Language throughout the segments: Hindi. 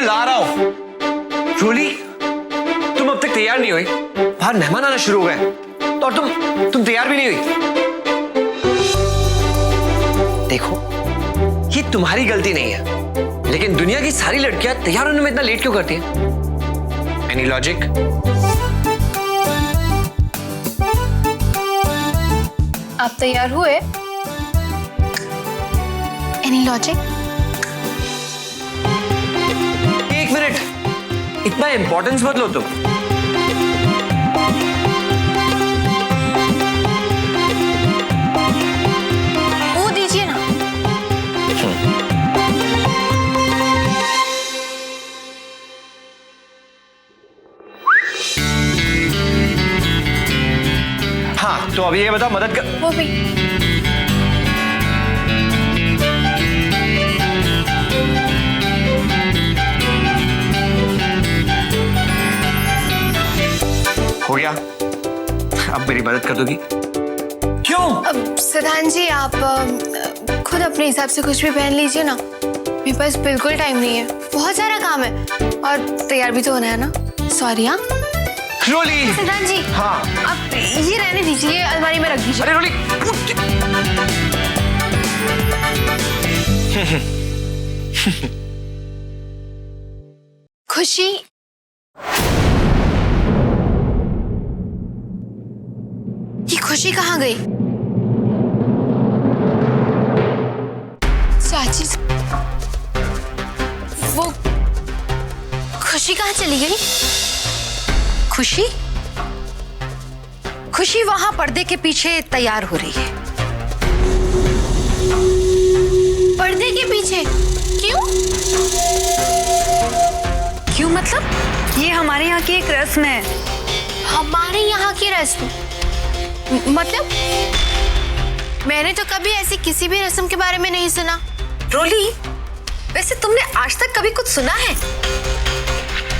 बुला रहा हूं। रोली, तुम अब तक तैयार नहीं हुई? बाहर मेहमान आना शुरू हो गए और तुम तैयार भी नहीं हुई। देखो, ये तुम्हारी गलती नहीं है, लेकिन दुनिया की सारी लड़कियां तैयार होने में इतना लेट क्यों करती हैं? Any logic? आप तैयार हुए? Any logic? एक मिनट, इतना इंपॉर्टेंस मत लो तुम। वो दीजिए ना। हाँ, तो अभी ये बताओ, मदद कर। वो भी। हो गया, अब मेरी मदद कर दोगी? क्यों? अब सिद्धांत जी, आप खुद अपने हिसाब से कुछ भी पहन लीजिए ना। मेरे पास बिल्कुल टाइम नहीं है, बहुत सारा काम है और तैयार भी तो होना है ना। सॉरी। हाँ रोली। सिद्धांत जी, हाँ, आप ये रहने दीजिए, ये अलमारी में रख दीजिए। अरे रोली। खुशी, ये खुशी कहाँ गई? चाची, वो खुशी कहाँ चली गई? खुशी? खुशी वहां पर्दे के पीछे तैयार हो रही है। पर्दे के पीछे? क्यों? क्यों मतलब? ये हमारे यहाँ की एक रस्म है। हमारे यहाँ की रस्म? मतलब मैंने तो कभी ऐसी किसी भी रस्म के बारे में नहीं सुना। रोली, वैसे तुमने आज तक कभी कुछ सुना है?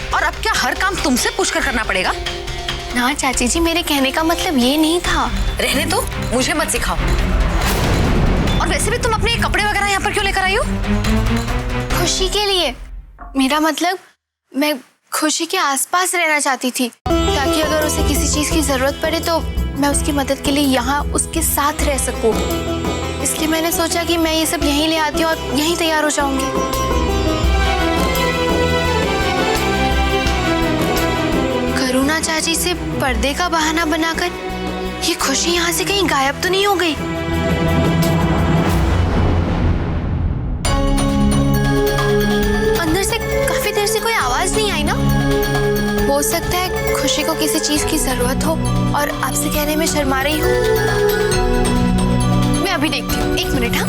और अब क्या हर काम तुमसे पूछकर करना पड़ेगा? ना चाची जी, मेरे कहने का मतलब ये नहीं था। रहने दो, मुझे मत सिखाओ। और वैसे भी तुम अपने कपड़े वगैरह यहाँ पर क्यों लेकर आई हो? खुशी के लिए। मेरा मतलब, मैं खुशी के आसपास रहना चाहती थी, ताकि अगर उसे किसी चीज की जरूरत पड़े तो मैं उसकी मदद के लिए यहाँ उसके साथ रह सकूं। इसलिए मैंने सोचा कि मैं ये सब यहीं ले आती हूँ और यहीं तैयार हो जाऊंगी। करुणा चाची से पर्दे का बहाना बनाकर ये खुशी यहाँ से कहीं गायब तो नहीं हो गई? अंदर से काफी देर से कोई आवाज नहीं आई ना। हो सकता है खुशी को किसी चीज की जरूरत हो और आपसे कहने में शर्मा रही हूँ। मैं अभी देखती हूँ, 1 मिनट। हाँ,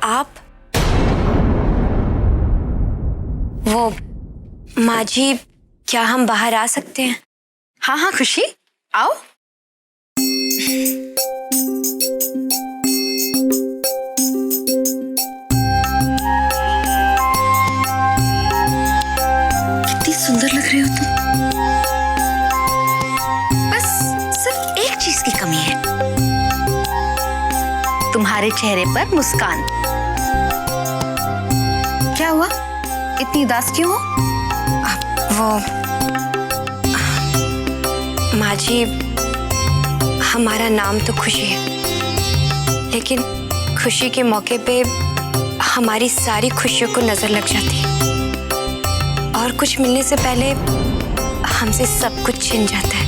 आप वो माँ जी, क्या हम बाहर आ सकते हैं? हाँ हाँ खुशी, आओ। कितनी सुंदर लग रही हो तुम। बस सिर्फ एक चीज की कमी है, तुम्हारे चेहरे पर मुस्कान। क्या हुआ, इतनी उदास क्यों हो? वो माँ जी, हमारा नाम तो खुशी है, लेकिन खुशी के मौके पे हमारी सारी खुशियों को नजर लग जाती है और कुछ मिलने से पहले हमसे सब कुछ छिन जाता है।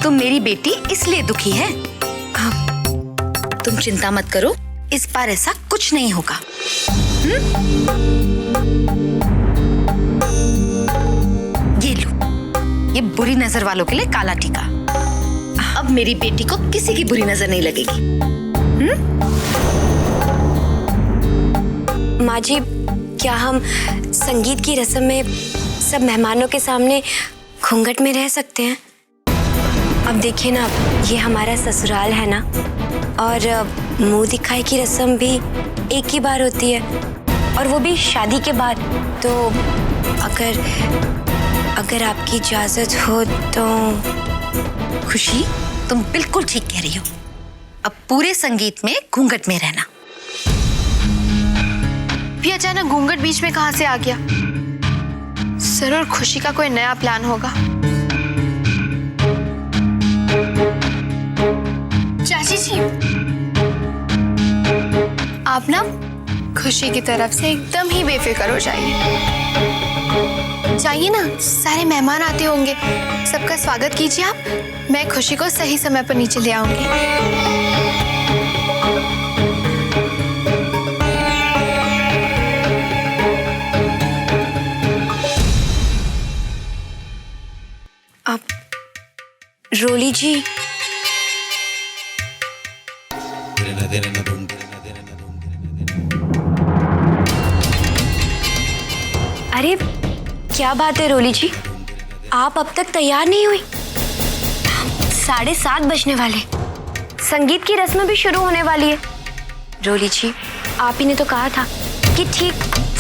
तुम मेरी बेटी इसलिए दुखी है? तुम चिंता मत करो, इस बार ऐसा कुछ नहीं होगा। ये लो, ये बुरी नजर वालों के लिए काला टीका। अब मेरी बेटी को किसी की बुरी नजर नहीं लगेगी। माँ जी, क्या हम संगीत की रस्म में सब मेहमानों के सामने घूंघट में रह सकते हैं? अब देखिए ना, ये हमारा ससुराल है ना, और मुंह दिखाई की रस्म भी एक ही बार होती है, और वो भी शादी के बाद। तो अगर आपकी इजाजत हो तो। खुशी, तुम बिल्कुल ठीक कह रही हो। अब पूरे संगीत में घूंघट में रहना। भी अचानक घूंघट बीच में कहां से आ गया? जरूर खुशी का कोई नया प्लान होगा। चाची जी, आप ना खुशी की तरफ से एकदम ही बेफिक्र हो जाइए। जाइए ना, सारे मेहमान आते होंगे, सबका स्वागत कीजिए आप। मैं खुशी को सही समय पर नीचे ले आऊंगी। अब रोली जी, अरे क्या बात है रोली जी, आप अब तक तैयार नहीं हुई? 7:30 बजने वाले, संगीत की रस्म भी शुरू होने वाली है। रोली जी, आप ही ने तो कहा था कि ठीक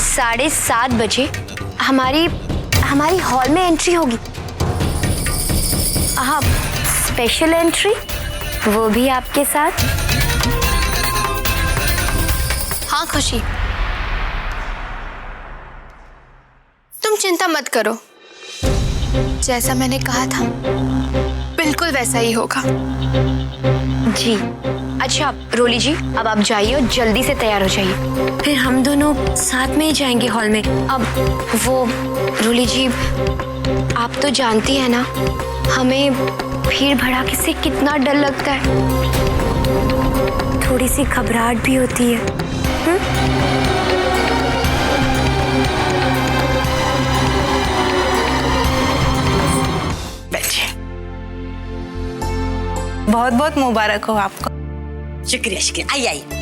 7:30 बजे हमारी हॉल में एंट्री होगी। हाँ, स्पेशल एंट्री, वो भी आपके साथ। हाँ खुशी, तुम चिंता मत करो, जैसा मैंने कहा था बिल्कुल वैसा ही होगा। जी अच्छा रोली जी, अब आप जाइए और जल्दी से तैयार हो जाइए, फिर हम दोनों साथ में ही जाएंगे हॉल में। अब वो रोली जी, आप तो जानती हैं ना, हमें भीड़ भड़ाके से कितना डर लगता है, थोड़ी सी घबराहट भी होती है। बहुत बहुत मुबारक हो आपको। शुक्रिया शुक्रिया, आइए आइए।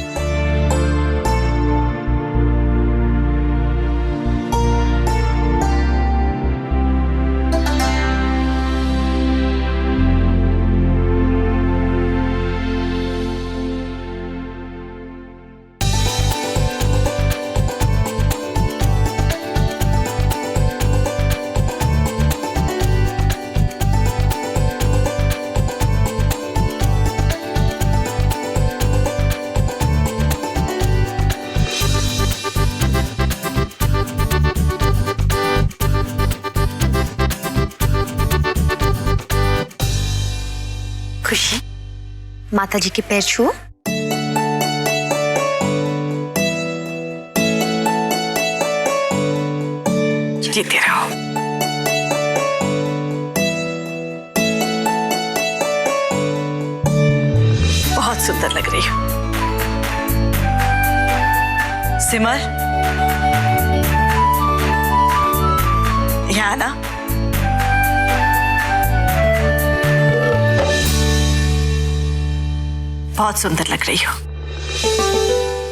खुशी, माता जी के पैर छुओ। जीते रहो। बहुत सुंदर लग रही हो सिमर। यहाँ ना, बहुत सुंदर लग रही हो,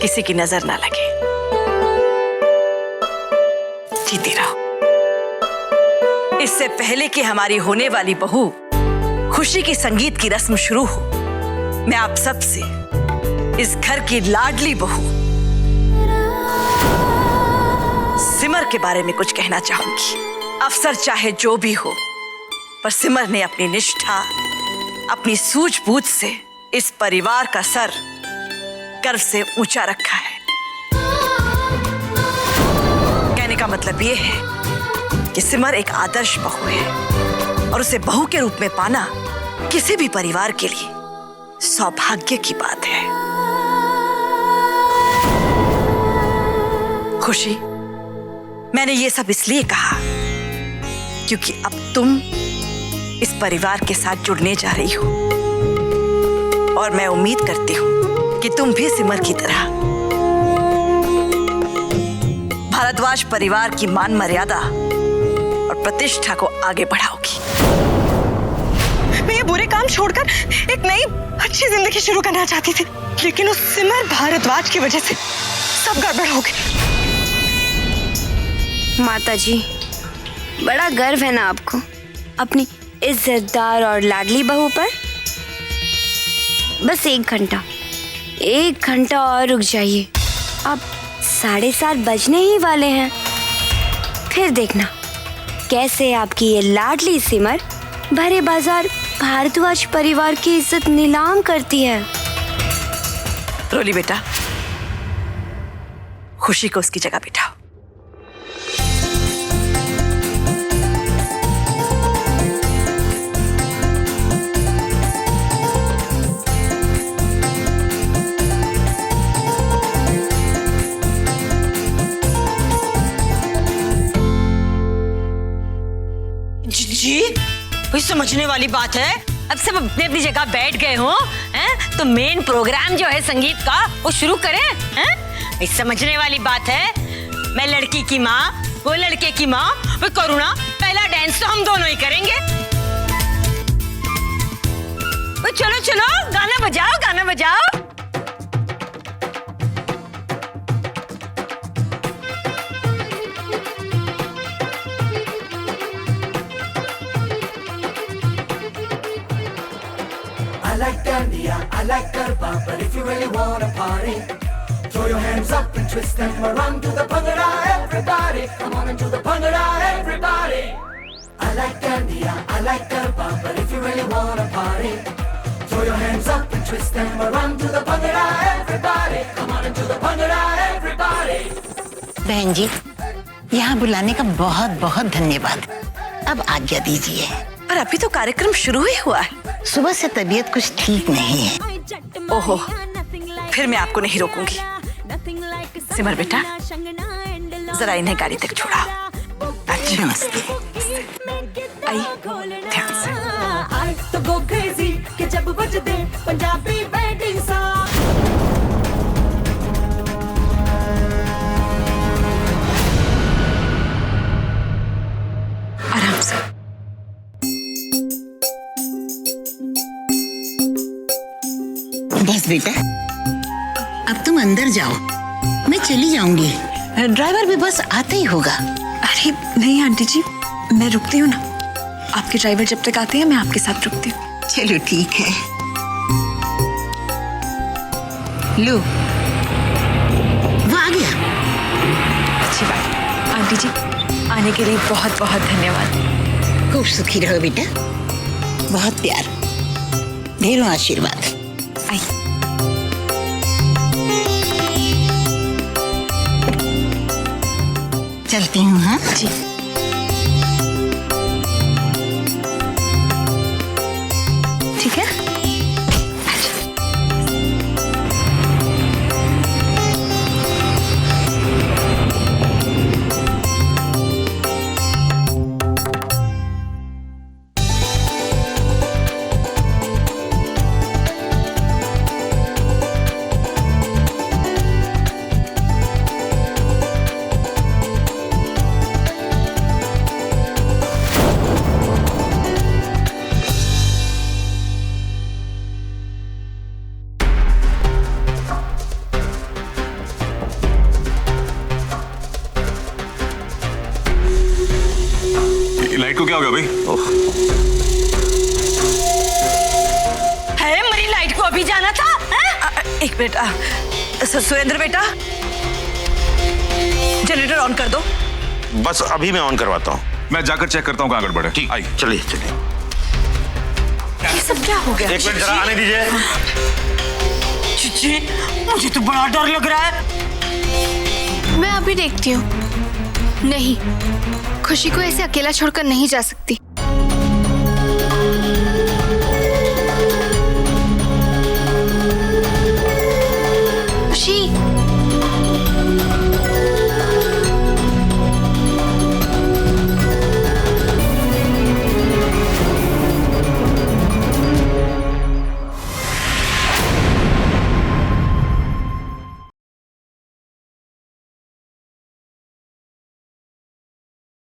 किसी की नजर ना लगे। जीती रहो। इससे पहले कि हमारी होने वाली बहू खुशी की संगीत की रस्म शुरू हो, मैं आप सब से, इस घर की लाडली बहू सिमर के बारे में कुछ कहना चाहूंगी। अफसर चाहे जो भी हो, पर सिमर ने अपनी निष्ठा, अपनी सूझबूझ से इस परिवार का सर गर्व से ऊंचा रखा है। कहने का मतलब यह है कि सिमर एक आदर्श बहू है, और उसे बहू के रूप में पाना किसी भी परिवार के लिए सौभाग्य की बात है। खुशी, मैंने ये सब इसलिए कहा क्योंकि अब तुम इस परिवार के साथ जुड़ने जा रही हो, और मैं उम्मीद करती हूं कि तुम भी सिमर की तरह भारद्वाज परिवार की मान मर्यादा और प्रतिष्ठा को आगे बढ़ाओगी। मैं ये बुरे काम छोड़कर एक नई अच्छी जिंदगी शुरू करना चाहती थी, लेकिन उस सिमर भारद्वाज की वजह से सब गड़बड़ हो गई। माता जी, बड़ा गर्व है ना आपको अपनी इज्जतदार और लाडली बहू पर। बस 1 घंटा 1 घंटा और रुक जाइए, अब 7:30 बजने ही वाले हैं। फिर देखना कैसे आपकी ये लाडली सिमर भरे बाजार भारद्वाज परिवार की इज्जत नीलाम करती है। रोली बेटा, खुशी को उसकी जगह बिठाओ। जी कोई समझने वाली बात है। अब सब अपनी अपनी जगह बैठ गए हो हैं, तो मेन प्रोग्राम जो है संगीत का वो शुरू करें हैं। इस समझने वाली बात है। मैं लड़की की माँ, वो लड़के की माँ, वो करुणा, पहला डांस तो हम दोनों ही करेंगे। वो चलो चलो गाना बजाओ, गाना बजाओ। I like Dandia, I like Garba, but if you really wanna party, throw your hands up and twist them around to the bhangra, everybody. Come on and do the bhangra, everybody. I like Dandia, I like Garba, but if you really wanna party, throw your hands up and twist them around to the bhangra, everybody. Come on and do the bhangra, everybody. बहन जी, यहाँ बुलाने का बहुत बहुत धन्यवाद। अब आज्ञा दीजिए। पर अभी तो कार्यक्रम शुरू ही हुआ है। सुबह से तबीयत कुछ ठीक नहीं है। ओहो, फिर मैं आपको नहीं रोकूंगी। सिमर बेटा, जरा इन्हें गाड़ी तक छोड़ा। अच्छा, नमस्ते। आई, ध्यान से। आराम से। बस बेटा, अब तुम अंदर जाओ, मैं चली जाऊंगी। ड्राइवर भी बस आता ही होगा। अरे नहीं आंटी जी, मैं रुकती हूँ ना। आपके ड्राइवर जब तक आते हैं मैं आपके साथ रुकती हूँ। चलो ठीक है। लो, वो आ गया। अच्छी बात। आंटी जी, आने के लिए बहुत बहुत धन्यवाद। खूब सुखी रहो बेटा, बहुत प्यार, ढेरों आशीर्वाद। आई। चलती हूँ। हाँ जी। ठीक है। लाइट को क्या हो गया भाई? है मेरी लाइट को अभी जाना था है? एक मिनट, सुरेंद्र बेटा, जनरेटर ऑन कर दो। बस अभी मैं ऑन करवाता हूँ। मैं जाकर चेक करता हूँ कहाँ गड़बड़ है। ठीक, आई चलिए चलिए। ये सब क्या हो गया? 1 मिनट जरा आने दीजिए। चिची, मुझे तो बड़ा डर लग रहा है। मैं अभी देखती हूँ। नहीं, खुशी को ऐसे अकेला छोड़कर नहीं जा सकती।